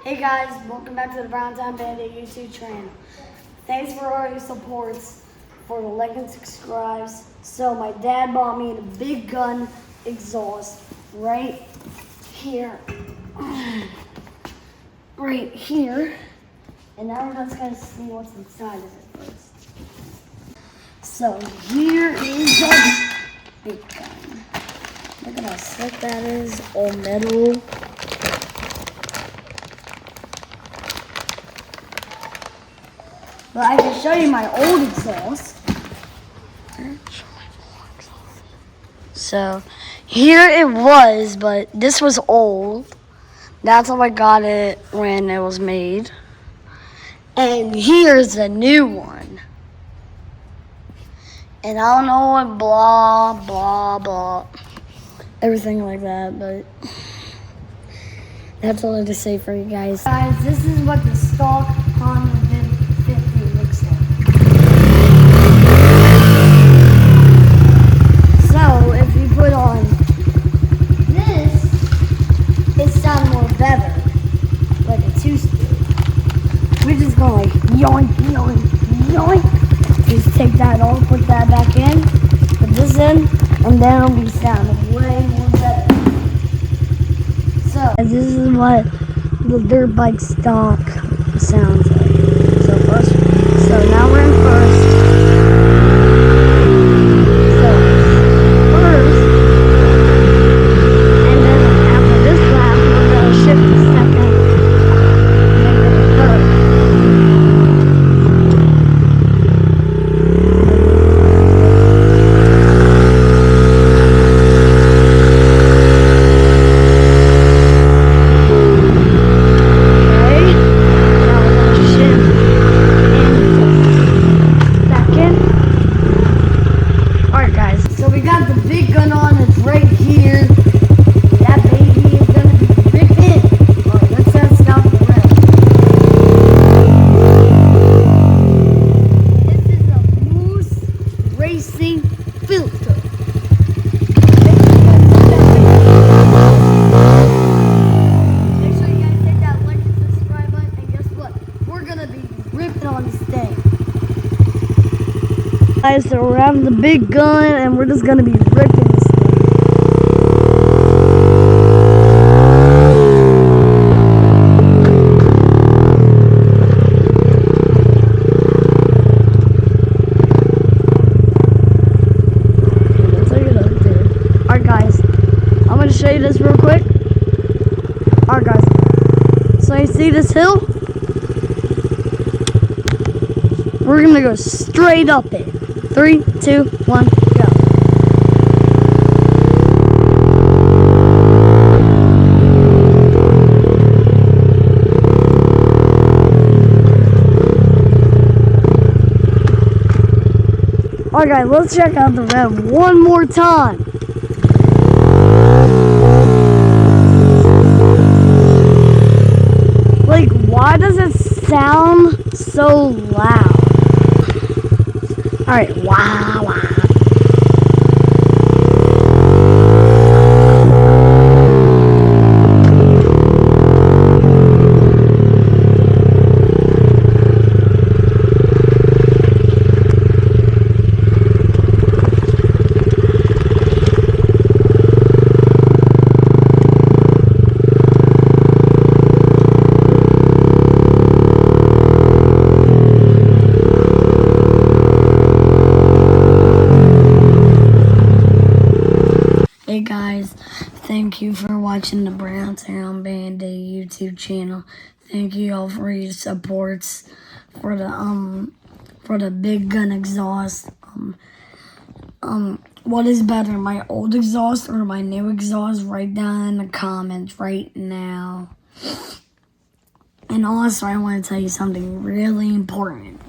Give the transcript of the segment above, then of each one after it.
Hey guys, welcome back to the Brown Town Bandit YouTube channel. Thanks for all your supports, for the like and subscribes. So my dad bought me the big gun exhaust right here. Right here. And now we're just gonna see what's inside of it first. So here is the big gun. Look at how slick that is, all metal. But I can show you my old exhaust. So here it was, but this was old. That's how I got it when it was made. And here's the new one. And I don't know what blah, blah, blah. Everything like that, but that's all I have to say for you guys. Guys, this is what the stock Honda VIN looks like. So if you put on this, it sounds more better, like a 2-speed. We're just going like yoink, yoink, yoink. Just take that off, put that back in, put this in, and then it'll be sounding way more better. So this is what the dirt bike stock sounds like. So now we're in first. So first, and then after this lap, we're gonna shift to second, and then go to third. Guys, so we're having the big gun and we're just gonna be ripping this thing. Let's take it up there. Alright guys, I'm gonna show you this real quick. Alright guys, so you see this hill? We're gonna go straight up it. 3, 2, 1, go. Alright guys, let's check out the rev one more time. Like, why does it sound so loud? Alright, wow, wow. Hey guys, thank you for watching the Brown Town Bandit YouTube channel. Thank you all for your supports for the big gun exhaust. What is better, my old exhaust or my new exhaust? Write down in the comments right now. And also, I want to tell you something really important.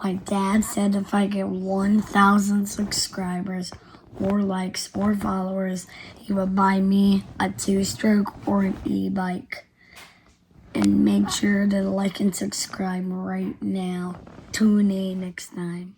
My dad said if I get 1,000 subscribers or likes or followers, he would buy me a 2-stroke or an e-bike. And make sure to like and subscribe right now. Tune in next time.